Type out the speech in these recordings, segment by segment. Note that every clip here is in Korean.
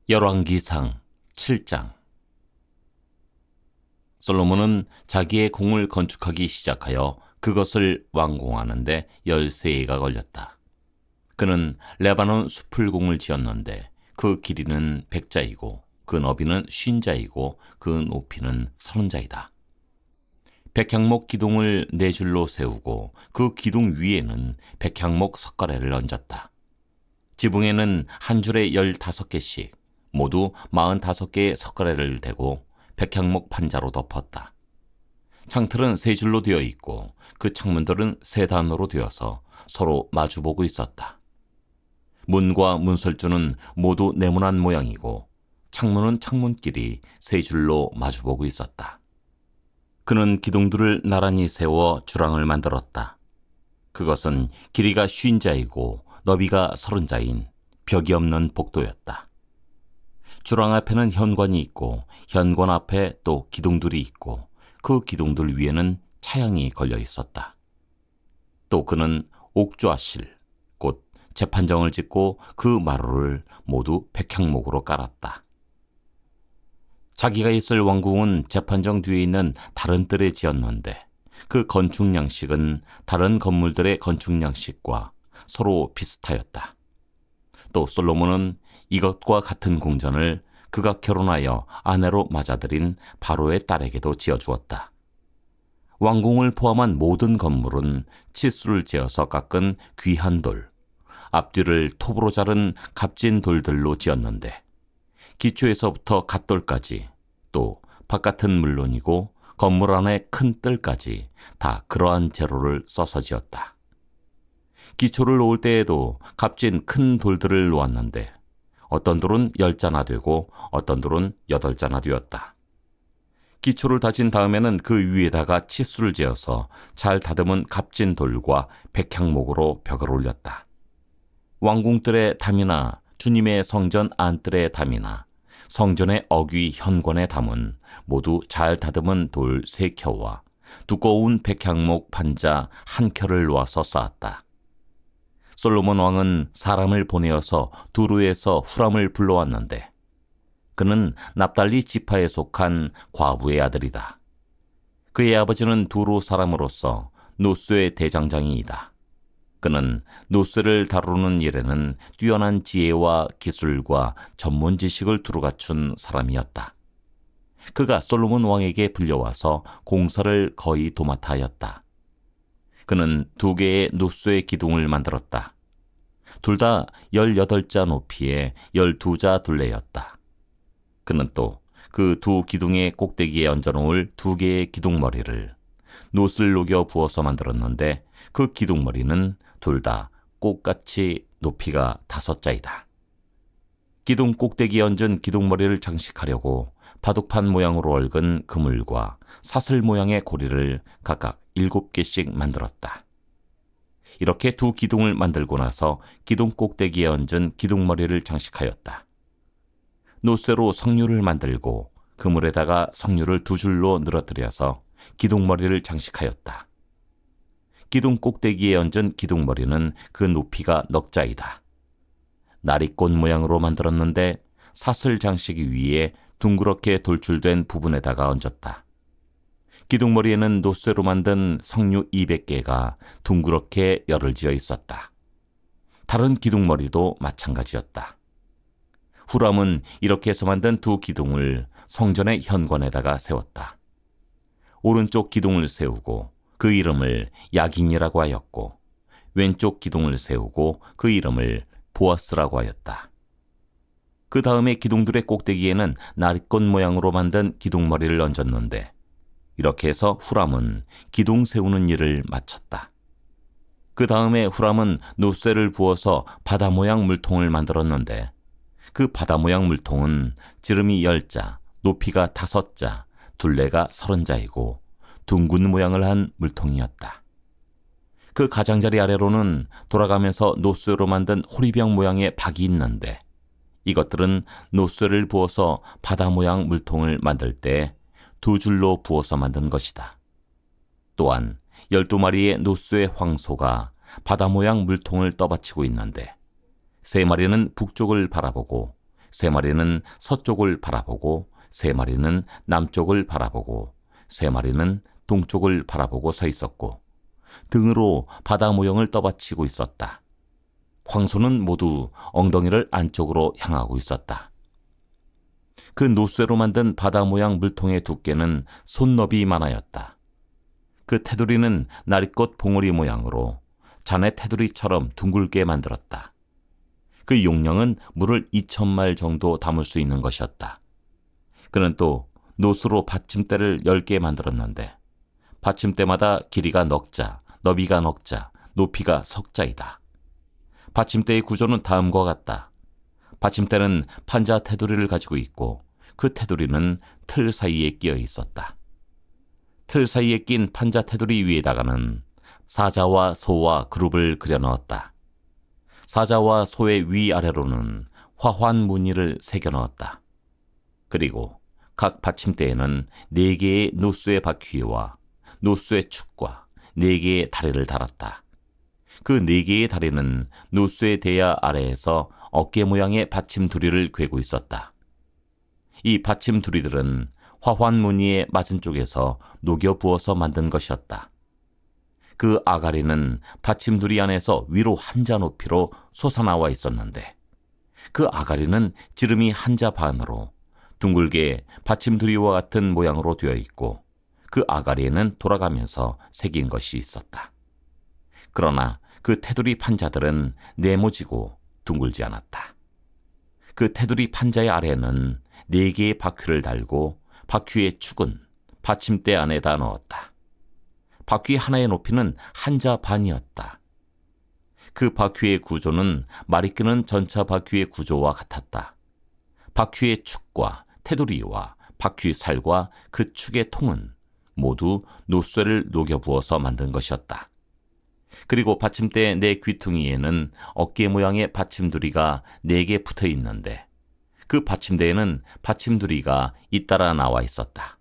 열왕기상 7장. 솔로몬은 자기의 궁을 건축하기 시작하여 그것을 완공하는데 13해가 걸렸다. 그는 레바논 수풀궁을 지었는데 그 길이는 100자이고 그 너비는 50자이고 그 높이는 30자이다. 백향목 기둥을 4줄로 세우고 그 기둥 위에는 백향목 석가래를 얹었다. 지붕에는 한 줄에 15개씩 모두 45개의 석가래를 대고 백향목 판자로 덮었다. 창틀은 3줄로 되어 있고 그 창문들은 3단으로 되어서 서로 마주보고 있었다. 문과 문설주는 모두 네모난 모양이고 창문은 창문끼리 3줄로 마주보고 있었다. 그는 기둥들을 나란히 세워 주랑을 만들었다. 그것은 길이가 50자이고 너비가 30자인 벽이 없는 복도였다. 주랑 앞에는 현관이 있고 현관 앞에 또 기둥들이 있고 그 기둥들 위에는 차양이 걸려 있었다. 또 그는 옥좌실, 곧 재판정을 짓고 그 마루를 모두 백향목으로 깔았다. 자기가 있을 왕궁은 재판정 뒤에 있는 다른 뜰에 지었는데 그 건축 양식은 다른 건물들의 건축 양식과 서로 비슷하였다. 또 솔로몬은 이것과 같은 궁전을 그가 결혼하여 아내로 맞아들인 바로의 딸에게도 지어주었다. 왕궁을 포함한 모든 건물은 치수를 재어서 깎은 귀한 돌, 앞뒤를 톱으로 자른 값진 돌들로 지었는데 기초에서부터 갓돌까지 또 바깥은 물론이고 건물 안의 큰 뜰까지 다 그러한 재료를 써서 지었다. 기초를 놓을 때에도 값진 큰 돌들을 놓았는데 어떤 돌은 10자나 되고 어떤 돌은 8자나 되었다. 기초를 다진 다음에는 그 위에다가 치수를 재어서 잘 다듬은 값진 돌과 백향목으로 벽을 올렸다. 왕궁뜰의 담이나 주님의 성전 안뜰의 담이나 성전의 어귀 현관의 담은 모두 잘 다듬은 돌 3켜와 두꺼운 백향목 판자 1켜를 놓아서 쌓았다. 솔로몬 왕은 사람을 보내어서 두루에서 후람을 불러왔는데 그는 납달리 지파에 속한 과부의 아들이다. 그의 아버지는 두루 사람으로서 노쇠의 대장장이이다. 그는 노쇠를 다루는 일에는 뛰어난 지혜와 기술과 전문 지식을 두루 갖춘 사람이었다. 그가 솔로몬 왕에게 불려와서 공사를 거의 도맡아 하였다. 그는 2개의 노쇠의 기둥을 만들었다. 둘 다 18자 높이의 12자 둘레였다. 그는 또 그 2 기둥의 꼭대기에 얹어놓을 2개의 기둥머리를 노스를 녹여 부어서 만들었는데 그 기둥머리는 둘 다 꽃같이 높이가 5자이다. 기둥 꼭대기에 얹은 기둥머리를 장식하려고 바둑판 모양으로 얽은 그물과 사슬 모양의 고리를 각각 7개씩 만들었다. 이렇게 2 기둥을 만들고 나서 기둥 꼭대기에 얹은 기둥머리를 장식하였다. 노쇠로 석류를 만들고 그물에다가 석류를 2줄로 늘어뜨려서 기둥머리를 장식하였다. 기둥 꼭대기에 얹은 기둥머리는 그 높이가 넉자이다. 나리꽃 모양으로 만들었는데 사슬 장식 위에 둥그렇게 돌출된 부분에다가 얹었다. 기둥머리에는 노쇠로 만든 석류 200개가 둥그렇게 열을 지어 있었다. 다른 기둥머리도 마찬가지였다. 후람은 이렇게 해서 만든 2 기둥을 성전의 현관에다가 세웠다. 오른쪽 기둥을 세우고 그 이름을 야긴이라고 하였고 왼쪽 기둥을 세우고 그 이름을 보아스라고 하였다. 그 다음에 기둥들의 꼭대기에는 나리꽃 모양으로 만든 기둥머리를 얹었는데 이렇게 해서 후람은 기둥 세우는 일을 마쳤다. 그 다음에 후람은 노쇠를 부어서 바다 모양 물통을 만들었는데 그 바다 모양 물통은 지름이 10자, 높이가 5자, 둘레가 30자이고 둥근 모양을 한 물통이었다. 그 가장자리 아래로는 돌아가면서 노쇠로 만든 호리병 모양의 박이 있는데 이것들은 노쇠를 부어서 바다 모양 물통을 만들 때 2줄로 부어서 만든 것이다. 또한 12마리의 노쇠 황소가 바다 모양 물통을 떠받치고 있는데 3마리는 북쪽을 바라보고 3마리는 서쪽을 바라보고 3마리는 남쪽을 바라보고 3마리는 동쪽을 바라보고 서 있었고 등으로 바다 모형을 떠받치고 있었다. 황소는 모두 엉덩이를 안쪽으로 향하고 있었다. 그 노쇠로 만든 바다 모양 물통의 두께는 손너비만하였다. 그 테두리는 나리꽃 봉우리 모양으로 자네 테두리처럼 둥글게 만들었다. 그 용량은 물을 2,000말 정도 담을 수 있는 것이었다. 그는 또 노수로 받침대를 10개 만들었는데 받침대마다 길이가 넉자, 너비가 넉자, 높이가 석자이다. 받침대의 구조는 다음과 같다. 받침대는 판자 테두리를 가지고 있고 그 테두리는 틀 사이에 끼어 있었다. 틀 사이에 낀 판자 테두리 위에다가는 사자와 소와 그룹을 그려 넣었다. 사자와 소의 위아래로는 화환 무늬를 새겨 넣었다. 그리고 각 받침대에는 4개의 노수의 바퀴와 노수의 축과 4개의 다리를 달았다. 그 4개의 다리는 노수의 대야 아래에서 어깨 모양의 받침 두리를 꿰고 있었다. 이 받침 두리들은 화환 무늬의 맞은 쪽에서 녹여 부어서 만든 것이었다. 그 아가리는 받침 두리 안에서 위로 한자 높이로 솟아나와 있었는데 그 아가리는 지름이 한자 반으로 둥글게 받침 두리와 같은 모양으로 되어 있고 그 아가리에는 돌아가면서 새긴 것이 있었다. 그러나 그 테두리 판자들은 네모지고 둥글지 않았다. 그 테두리 판자의 아래는 4개의 바퀴를 달고 바퀴의 축은 받침대 안에다 넣었다. 바퀴 하나의 높이는 한자 반이었다. 그 바퀴의 구조는 말이 끄는 전차 바퀴의 구조와 같았다. 바퀴의 축과 테두리와 바퀴 살과 그 축의 통은 모두 노쇠를 녹여 부어서 만든 것이었다. 그리고 받침대 내 귀퉁이에는 어깨 모양의 받침두리가 4개 붙어 있는데 그 받침대에는 받침두리가 잇따라 나와 있었다.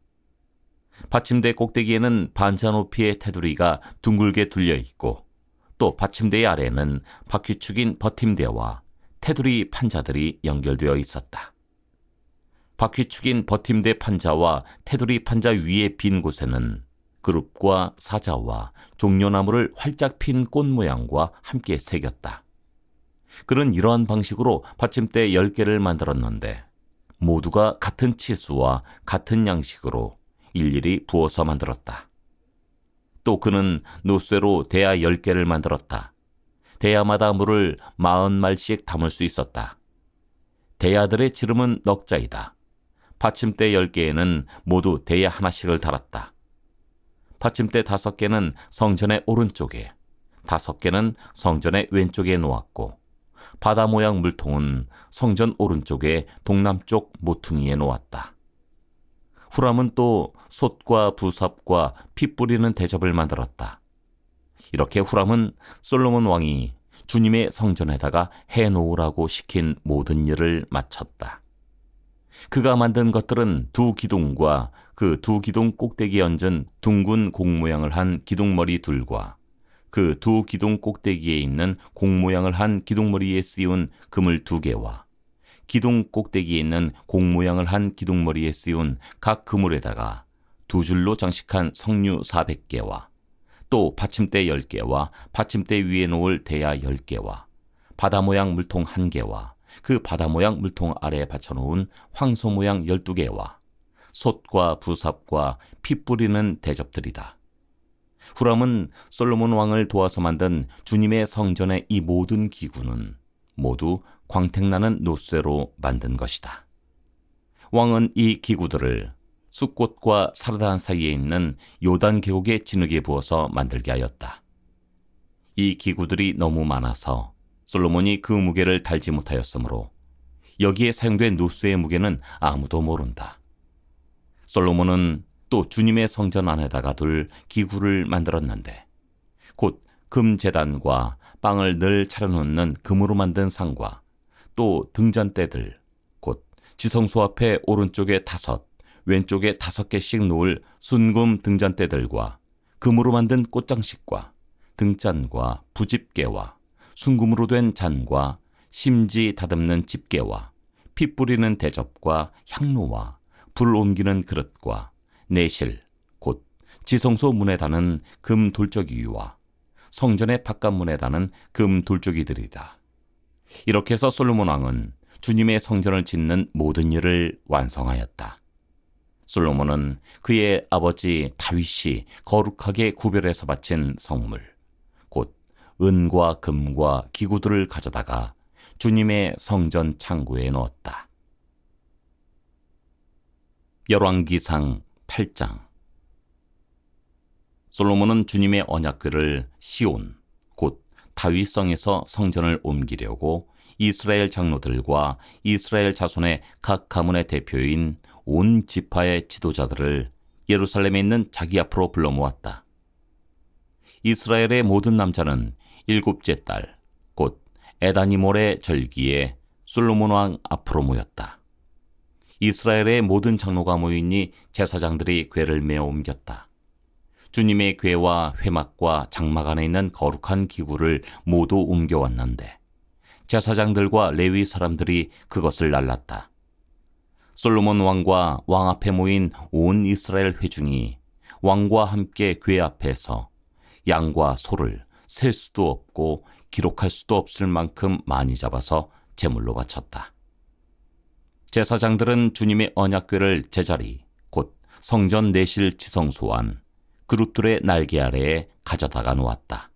받침대 꼭대기에는 반자 높이의 테두리가 둥글게 둘려 있고 또 받침대의 아래에는 바퀴축인 버팀대와 테두리 판자들이 연결되어 있었다. 바퀴축인 버팀대 판자와 테두리 판자 위의 빈 곳에는 그룹과 사자와 종려나무를 활짝 핀 꽃 모양과 함께 새겼다. 그는 이러한 방식으로 받침대 10개를 만들었는데 모두가 같은 치수와 같은 양식으로 일일이 부어서 만들었다. 또 그는 노쇠로 대야 10개를 만들었다. 대야마다 물을 40말씩 담을 수 있었다. 대야들의 지름은 넉자이다. 받침대 10개에는 모두 대야 하나씩을 달았다. 받침대 5개는 성전의 오른쪽에, 5개는 성전의 왼쪽에 놓았고 바다 모양 물통은 성전 오른쪽에 동남쪽 모퉁이에 놓았다. 후람은 또 솥과 부삽과 피 뿌리는 대접을 만들었다. 이렇게 후람은 솔로몬 왕이 주님의 성전에다가 해놓으라고 시킨 모든 일을 마쳤다. 그가 만든 것들은 2기둥과 그 2기둥 꼭대기에 얹은 둥근 공 모양을 한 기둥머리 둘과 그 2기둥 꼭대기에 있는 공 모양을 한 기둥머리에 씌운 그물 2개와 기둥 꼭대기에 있는 공 모양을 한 기둥머리에 씌운 각 그물에다가 2줄로 장식한 석류 400개와 또 받침대 10개와 받침대 위에 놓을 대야 10개와 바다 모양 물통 1개와 그 바다 모양 물통 아래에 받쳐놓은 황소 모양 12개와 솥과 부삽과 피 뿌리는 대접들이다. 후람은 솔로몬 왕을 도와서 만든 주님의 성전의 이 모든 기구는 모두 광택나는 노쇠로 만든 것이다. 왕은 이 기구들을 숫꽃과 사르단 사이에 있는 요단 계곡의 진흙에 부어서 만들게 하였다. 이 기구들이 너무 많아서 솔로몬이 그 무게를 달지 못하였으므로 여기에 사용된 노쇠의 무게는 아무도 모른다. 솔로몬은 또 주님의 성전 안에다가 둘 기구를 만들었는데 곧 금제단과 빵을 늘 차려놓는 금으로 만든 상과 또 등잔대들 곧 지성소 앞에 오른쪽에 5, 왼쪽에 5개씩 놓을 순금 등잔대들과 금으로 만든 꽃장식과 등잔과 부집게와 순금으로 된 잔과 심지 다듬는 집게와 피 뿌리는 대접과 향로와 불 옮기는 그릇과 내실 곧 지성소 문에 다는 금 돌조기 위와 성전의 바깥문에 다는 금 돌조기들이다. 이렇게 해서 솔로몬 왕은 주님의 성전을 짓는 모든 일을 완성하였다. 솔로몬은 그의 아버지 다윗이 거룩하게 구별해서 바친 성물, 곧 은과 금과 기구들을 가져다가 주님의 성전 창고에 넣었다. 열왕기상 8장. 솔로몬은 주님의 언약궤를 시온, 곧 다윗성에서 성전을 옮기려고 이스라엘 장로들과 이스라엘 자손의 각 가문의 대표인 온 지파의 지도자들을 예루살렘에 있는 자기 앞으로 불러 모았다. 이스라엘의 모든 남자는 일곱째 달, 곧 에다니몰의 절기에 솔로몬 왕 앞으로 모였다. 이스라엘의 모든 장로가 모이니 제사장들이 궤를 메어 옮겼다. 주님의 궤와 회막과 장막 안에 있는 거룩한 기구를 모두 옮겨왔는데 제사장들과 레위 사람들이 그것을 날랐다. 솔로몬 왕과 왕 앞에 모인 온 이스라엘 회중이 왕과 함께 궤 앞에서 양과 소를 셀 수도 없고 기록할 수도 없을 만큼 많이 잡아서 제물로 바쳤다. 제사장들은 주님의 언약궤를 제자리, 곧 성전 내실 지성소 안 그룹들의 날개 아래에 가져다가 놓았다.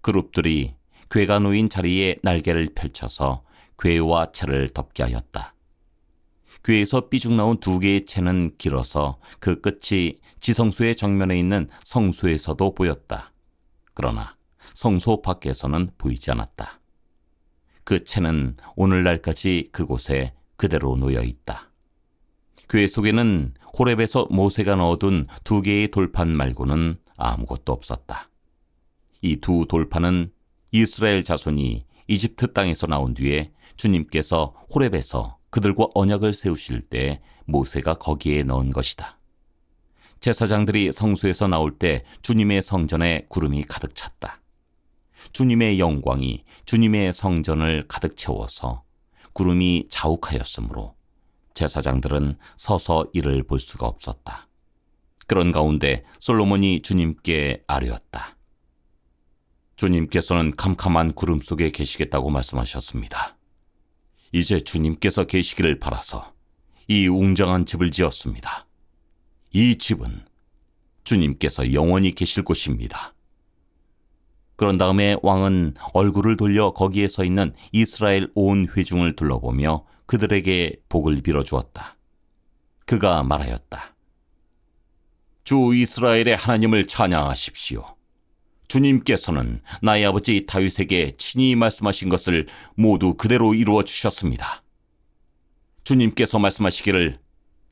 그룹들이 궤가 놓인 자리에 날개를 펼쳐서 궤와 채를 덮게 하였다. 궤에서 삐죽 나온 두 개의 채는 길어서 그 끝이 지성소의 정면에 있는 성소에서도 보였다. 그러나 성소 밖에서는 보이지 않았다. 그 채는 오늘날까지 그곳에 그대로 놓여 있다. 궤 속에는 호렙에서 모세가 넣어둔 두 개의 돌판 말고는 아무것도 없었다. 이 두 돌판은 이스라엘 자손이 이집트 땅에서 나온 뒤에 주님께서 호렙에서 그들과 언약을 세우실 때 모세가 거기에 넣은 것이다. 제사장들이 성소에서 나올 때 주님의 성전에 구름이 가득 찼다. 주님의 영광이 주님의 성전을 가득 채워서 구름이 자욱하였으므로 제사장들은 서서 이를 볼 수가 없었다. 그런 가운데 솔로몬이 주님께 아뢰었다. 주님께서는 캄캄한 구름 속에 계시겠다고 말씀하셨습니다. 이제 주님께서 계시기를 바라서 이 웅장한 집을 지었습니다. 이 집은 주님께서 영원히 계실 곳입니다. 그런 다음에 왕은 얼굴을 돌려 거기에 서 있는 이스라엘 온 회중을 둘러보며 그들에게 복을 빌어주었다. 그가 말하였다. 주 이스라엘의 하나님을 찬양하십시오. 주님께서는 나의 아버지 다윗에게 친히 말씀하신 것을 모두 그대로 이루어 주셨습니다. 주님께서 말씀하시기를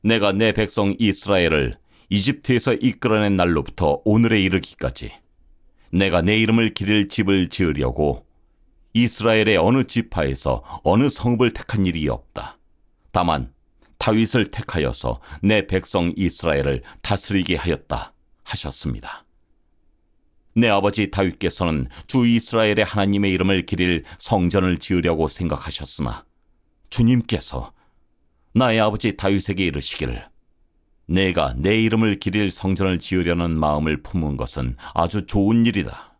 내가 내 백성 이스라엘을 이집트에서 이끌어낸 날로부터 오늘에 이르기까지 내가 내 이름을 기릴 집을 지으려고 이스라엘의 어느 지파에서 어느 성읍을 택한 일이 없다. 다만 다윗을 택하여서 내 백성 이스라엘을 다스리게 하였다 하셨습니다. 내 아버지 다윗께서는 주 이스라엘의 하나님의 이름을 기릴 성전을 지으려고 생각하셨으나 주님께서 나의 아버지 다윗에게 이르시기를 내가 내 이름을 기릴 성전을 지으려는 마음을 품은 것은 아주 좋은 일이다.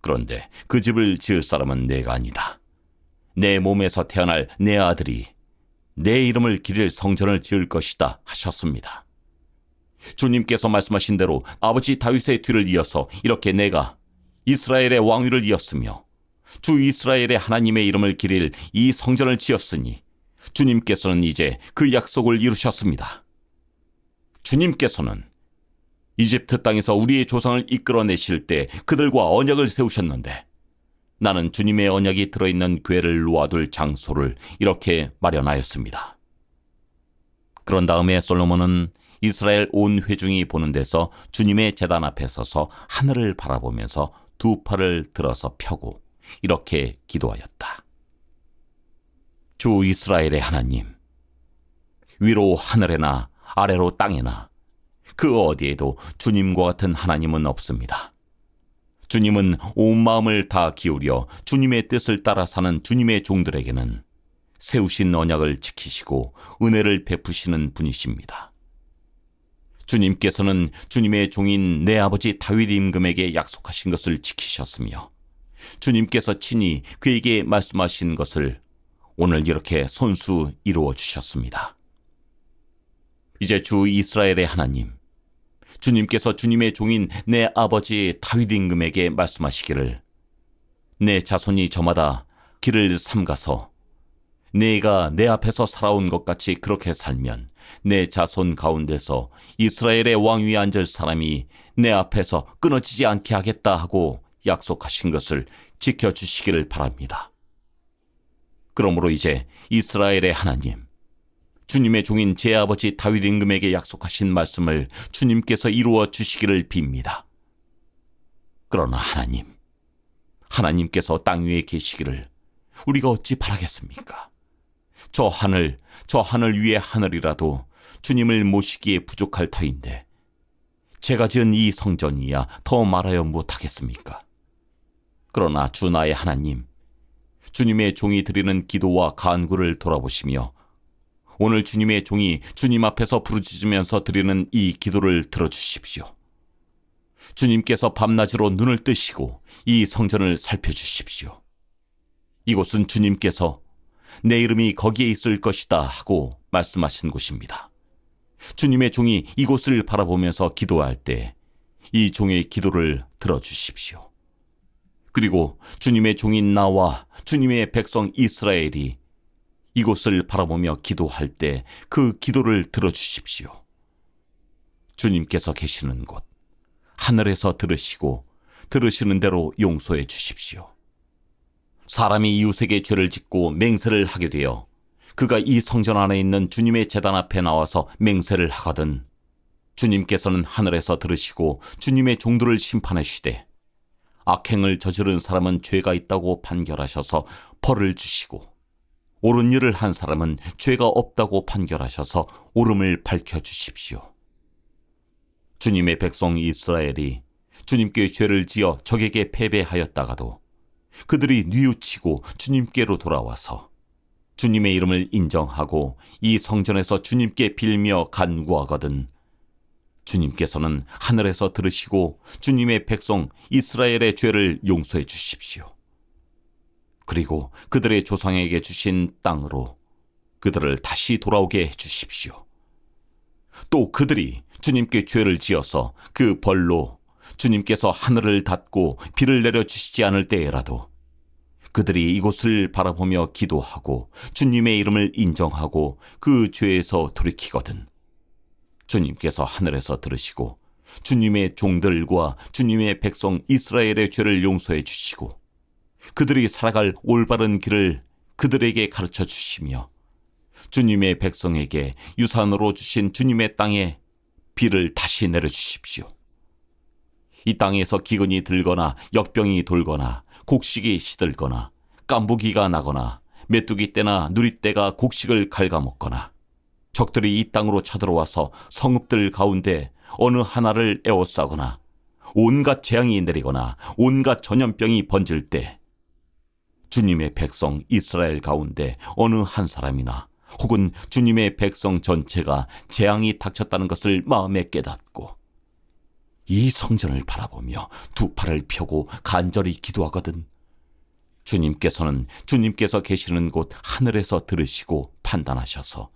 그런데 그 집을 지을 사람은 내가 아니다. 내 몸에서 태어날 내 아들이 내 이름을 기릴 성전을 지을 것이다 하셨습니다. 주님께서 말씀하신 대로 아버지 다윗의 뒤를 이어서 이렇게 내가 이스라엘의 왕위를 이었으며 주 이스라엘의 하나님의 이름을 기릴 이 성전을 지었으니 주님께서는 이제 그 약속을 이루셨습니다. 주님께서는 이집트 땅에서 우리의 조상을 이끌어내실 때 그들과 언약을 세우셨는데 나는 주님의 언약이 들어있는 궤를 놓아둘 장소를 이렇게 마련하였습니다. 그런 다음에 솔로몬은 이스라엘 온 회중이 보는 데서 주님의 제단 앞에 서서 하늘을 바라보면서 두 팔을 들어서 펴고 이렇게 기도하였다. 주 이스라엘의 하나님, 위로 하늘에나 아래로 땅에나 그 어디에도 주님과 같은 하나님은 없습니다. 주님은 온 마음을 다 기울여 주님의 뜻을 따라 사는 주님의 종들에게는 세우신 언약을 지키시고 은혜를 베푸시는 분이십니다. 주님께서는 주님의 종인 내 아버지 다윗 임금에게 약속하신 것을 지키셨으며 주님께서 친히 그에게 말씀하신 것을 오늘 이렇게 손수 이루어 주셨습니다. 이제 주 이스라엘의 하나님, 주님께서 주님의 종인 내 아버지 다윗 임금에게 말씀하시기를 내 자손이 저마다 길을 삼가서 내가 내 앞에서 살아온 것 같이 그렇게 살면 내 자손 가운데서 이스라엘의 왕위에 앉을 사람이 내 앞에서 끊어지지 않게 하겠다 하고 약속하신 것을 지켜주시기를 바랍니다. 그러므로 이제 이스라엘의 하나님, 주님의 종인 제 아버지 다윗 임금에게 약속하신 말씀을 주님께서 이루어 주시기를 빕니다. 그러나 하나님께서 땅 위에 계시기를 우리가 어찌 바라겠습니까? 저 하늘 위의 하늘이라도 주님을 모시기에 부족할 터인데 제가 지은 이 성전이야 더 말하여 못하겠습니까? 그러나 주 나의 하나님, 주님의 종이 드리는 기도와 간구를 돌아보시며 오늘 주님의 종이 주님 앞에서 부르짖으면서 드리는 이 기도를 들어주십시오. 주님께서 밤낮으로 눈을 뜨시고 이 성전을 살펴주십시오. 이곳은 주님께서 내 이름이 거기에 있을 것이다 하고 말씀하신 곳입니다. 주님의 종이 이곳을 바라보면서 기도할 때 이 종의 기도를 들어주십시오. 그리고 주님의 종인 나와 주님의 백성 이스라엘이 이곳을 바라보며 기도할 때 그 기도를 들어주십시오. 주님께서 계시는 곳, 하늘에서 들으시고 들으시는 대로 용서해 주십시오. 사람이 이웃에게 죄를 짓고 맹세를 하게 되어 그가 이 성전 안에 있는 주님의 제단 앞에 나와서 맹세를 하거든 주님께서는 하늘에서 들으시고 주님의 종들을 심판하시되 악행을 저지른 사람은 죄가 있다고 판결하셔서 벌을 주시고 옳은 일을 한 사람은 죄가 없다고 판결하셔서 옳음을 밝혀주십시오. 주님의 백성 이스라엘이 주님께 죄를 지어 적에게 패배하였다가도 그들이 뉘우치고 주님께로 돌아와서 주님의 이름을 인정하고 이 성전에서 주님께 빌며 간구하거든 주님께서는 하늘에서 들으시고 주님의 백성 이스라엘의 죄를 용서해 주십시오. 그리고 그들의 조상에게 주신 땅으로 그들을 다시 돌아오게 해 주십시오. 또 그들이 주님께 죄를 지어서 그 벌로 주님께서 하늘을 닫고 비를 내려주시지 않을 때에라도 그들이 이곳을 바라보며 기도하고 주님의 이름을 인정하고 그 죄에서 돌이키거든 주님께서 하늘에서 들으시고 주님의 종들과 주님의 백성 이스라엘의 죄를 용서해 주시고 그들이 살아갈 올바른 길을 그들에게 가르쳐 주시며 주님의 백성에게 유산으로 주신 주님의 땅에 비를 다시 내려주십시오. 이 땅에서 기근이 들거나 역병이 돌거나 곡식이 시들거나 깐부기가 나거나 메뚜기 떼나 누리떼가 곡식을 갉아먹거나 적들이 이 땅으로 쳐들어와서 성읍들 가운데 어느 하나를 에워싸거나 온갖 재앙이 내리거나 온갖 전염병이 번질 때 주님의 백성 이스라엘 가운데 어느 한 사람이나 혹은 주님의 백성 전체가 재앙이 닥쳤다는 것을 마음에 깨닫고 이 성전을 바라보며 두 팔을 펴고 간절히 기도하거든 주님께서는 주님께서 계시는 곳 하늘에서 들으시고 판단하셔서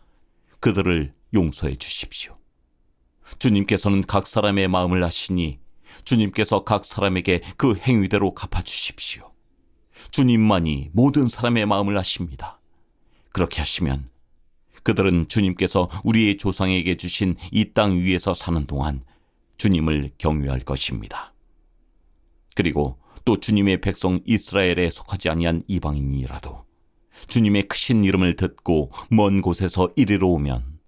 그들을 용서해 주십시오. 주님께서는 각 사람의 마음을 아시니 주님께서 각 사람에게 그 행위대로 갚아주십시오. 주님만이 모든 사람의 마음을 아십니다. 그렇게 하시면 그들은 주님께서 우리의 조상에게 주신 이 땅 위에서 사는 동안 주님을 경외할 것입니다. 그리고 또 주님의 백성 이스라엘에 속하지 아니한 이방인이라도 주님의 크신 이름을 듣고 먼 곳에서 이리로 오면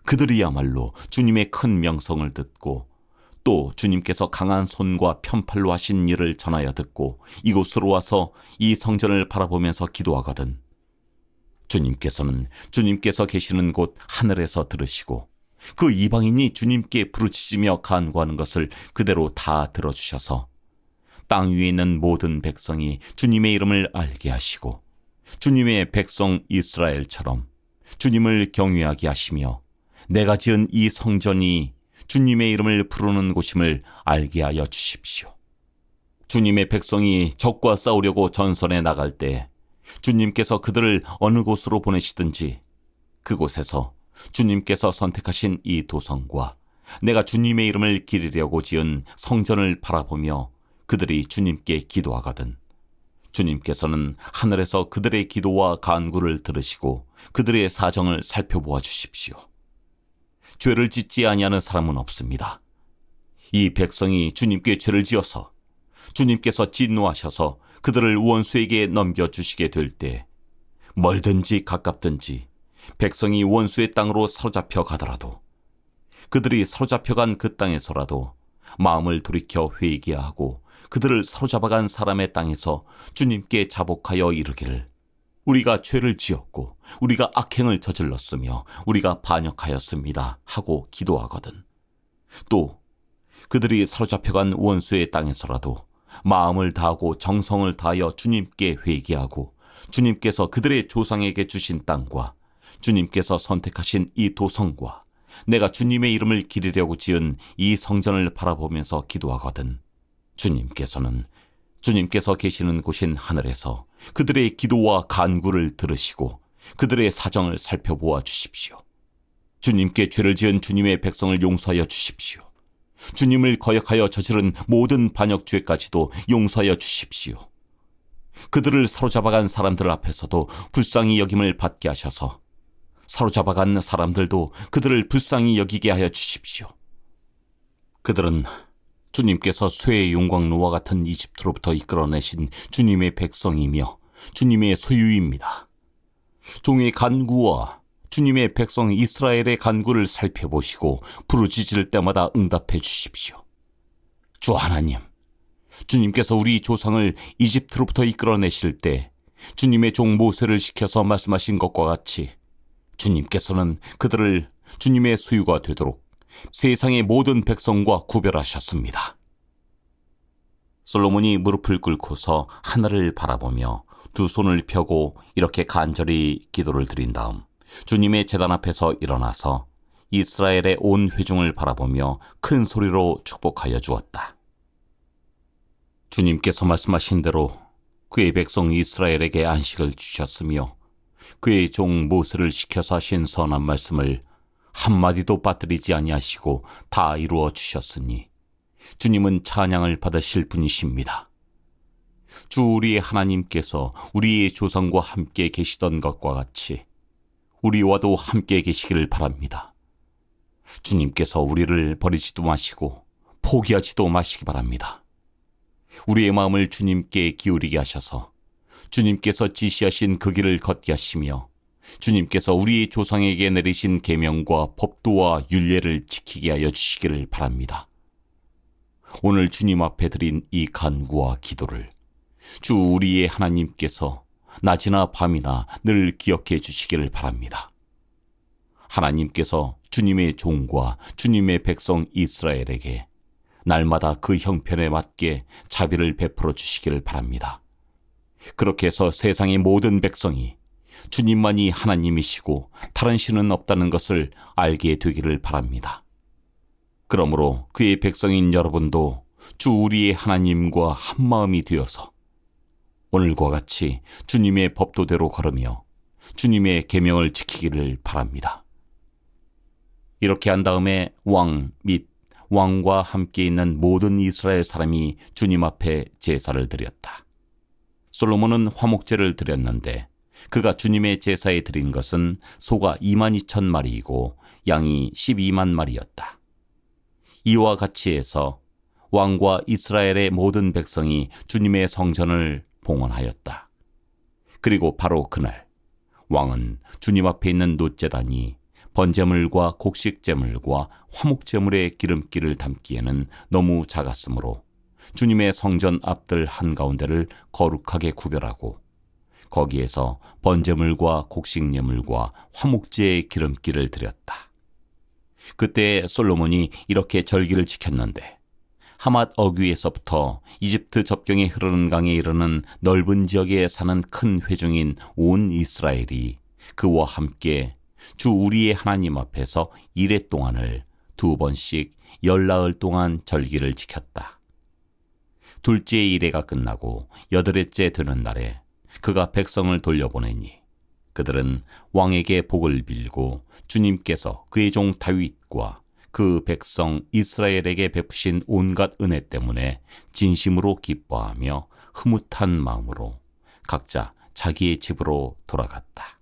그들이야말로 주님의 큰 명성을 듣고 또 주님께서 강한 손과 편팔로 하신 일을 전하여 듣고 이곳으로 와서 이 성전을 바라보면서 기도하거든 주님께서는 주님께서 계시는 곳 하늘에서 들으시고 그 이방인이 주님께 부르짖으며 간구하는 것을 그대로 다 들어주셔서 땅 위에 있는 모든 백성이 주님의 이름을 알게 하시고 주님의 백성 이스라엘처럼 주님을 경외하게 하시며 내가 지은 이 성전이 주님의 이름을 부르는 곳임을 알게 하여 주십시오. 주님의 백성이 적과 싸우려고 전선에 나갈 때 주님께서 그들을 어느 곳으로 보내시든지 그곳에서 주님께서 선택하신 이 도성과 내가 주님의 이름을 기리려고 지은 성전을 바라보며 그들이 주님께 기도하거든 주님께서는 하늘에서 그들의 기도와 간구를 들으시고 그들의 사정을 살펴보아 주십시오. 죄를 짓지 아니하는 사람은 없습니다. 이 백성이 주님께 죄를 지어서 주님께서 진노하셔서 그들을 원수에게 넘겨주시게 될 때 멀든지 가깝든지 백성이 원수의 땅으로 사로잡혀 가더라도 그들이 사로잡혀간 그 땅에서라도 마음을 돌이켜 회개하고 그들을 사로잡아간 사람의 땅에서 주님께 자복하여 이르기를 우리가 죄를 지었고 우리가 악행을 저질렀으며 우리가 반역하였습니다 하고 기도하거든 또 그들이 사로잡혀간 원수의 땅에서라도 마음을 다하고 정성을 다하여 주님께 회개하고 주님께서 그들의 조상에게 주신 땅과 주님께서 선택하신 이 도성과 내가 주님의 이름을 기리려고 지은 이 성전을 바라보면서 기도하거든 주님께서는 주님께서 계시는 곳인 하늘에서 그들의 기도와 간구를 들으시고 그들의 사정을 살펴보아 주십시오. 주님께 죄를 지은 주님의 백성을 용서하여 주십시오. 주님을 거역하여 저지른 모든 반역죄까지도 용서하여 주십시오. 그들을 사로잡아간 사람들 앞에서도 불쌍히 여김을 받게 하셔서 사로잡아간 사람들도 그들을 불쌍히 여기게 하여 주십시오. 그들은 주님께서 쇠의 용광로와 같은 이집트로부터 이끌어내신 주님의 백성이며 주님의 소유입니다. 종의 간구와 주님의 백성 이스라엘의 간구를 살펴보시고 부르짖을 때마다 응답해 주십시오. 주 하나님, 주님께서 우리 조상을 이집트로부터 이끌어내실 때 주님의 종 모세를 시켜서 말씀하신 것과 같이 주님께서는 그들을 주님의 소유가 되도록 세상의 모든 백성과 구별하셨습니다. 솔로몬이 무릎을 꿇고서 하늘을 바라보며 두 손을 펴고 이렇게 간절히 기도를 드린 다음 주님의 제단 앞에서 일어나서 이스라엘의 온 회중을 바라보며 큰 소리로 축복하여 주었다. 주님께서 말씀하신 대로 그의 백성 이스라엘에게 안식을 주셨으며 그의 종 모세를 시켜서 하신 선한 말씀을 한마디도 빠뜨리지 아니하시고 다 이루어 주셨으니 주님은 찬양을 받으실 분이십니다. 주 우리의 하나님께서 우리의 조상과 함께 계시던 것과 같이 우리와도 함께 계시기를 바랍니다. 주님께서 우리를 버리지도 마시고 포기하지도 마시기 바랍니다. 우리의 마음을 주님께 기울이게 하셔서 주님께서 지시하신 그 길을 걷게 하시며 주님께서 우리 조상에게 내리신 계명과 법도와 율례를 지키게 하여 주시기를 바랍니다. 오늘 주님 앞에 드린 이 간구와 기도를 주 우리의 하나님께서 낮이나 밤이나 늘 기억해 주시기를 바랍니다. 하나님께서 주님의 종과 주님의 백성 이스라엘에게 날마다 그 형편에 맞게 자비를 베풀어 주시기를 바랍니다. 그렇게 해서 세상의 모든 백성이 주님만이 하나님이시고 다른 신은 없다는 것을 알게 되기를 바랍니다. 그러므로 그의 백성인 여러분도 주 우리의 하나님과 한마음이 되어서 오늘과 같이 주님의 법도대로 걸으며 주님의 계명을 지키기를 바랍니다. 이렇게 한 다음에 왕 및 왕과 함께 있는 모든 이스라엘 사람이 주님 앞에 제사를 드렸다. 솔로몬은 화목제를 드렸는데 그가 주님의 제사에 드린 것은 소가 22,000마리이고 양이 12만 마리였다. 이와 같이 해서 왕과 이스라엘의 모든 백성이 주님의 성전을 봉헌하였다. 그리고 바로 그날 왕은 주님 앞에 있는 놋제단이 번제물과 곡식제물과 화목제물의 기름기를 담기에는 너무 작았으므로 주님의 성전 앞들 한가운데를 거룩하게 구별하고 거기에서 번제물과 곡식예물과 화목제의 기름기를 드렸다. 그때 솔로몬이 이렇게 절기를 지켰는데 하맛 어귀에서부터 이집트 접경에 흐르는 강에 이르는 넓은 지역에 사는 큰 회중인 온 이스라엘이 그와 함께 주 우리의 하나님 앞에서 이레 동안을 2번씩 열나흘 동안 절기를 지켰다. 둘째 이레가 끝나고 여덟째 되는 날에 그가 백성을 돌려보내니 그들은 왕에게 복을 빌고 주님께서 그의 종 다윗과 그 백성 이스라엘에게 베푸신 온갖 은혜 때문에 진심으로 기뻐하며 흐뭇한 마음으로 각자 자기의 집으로 돌아갔다.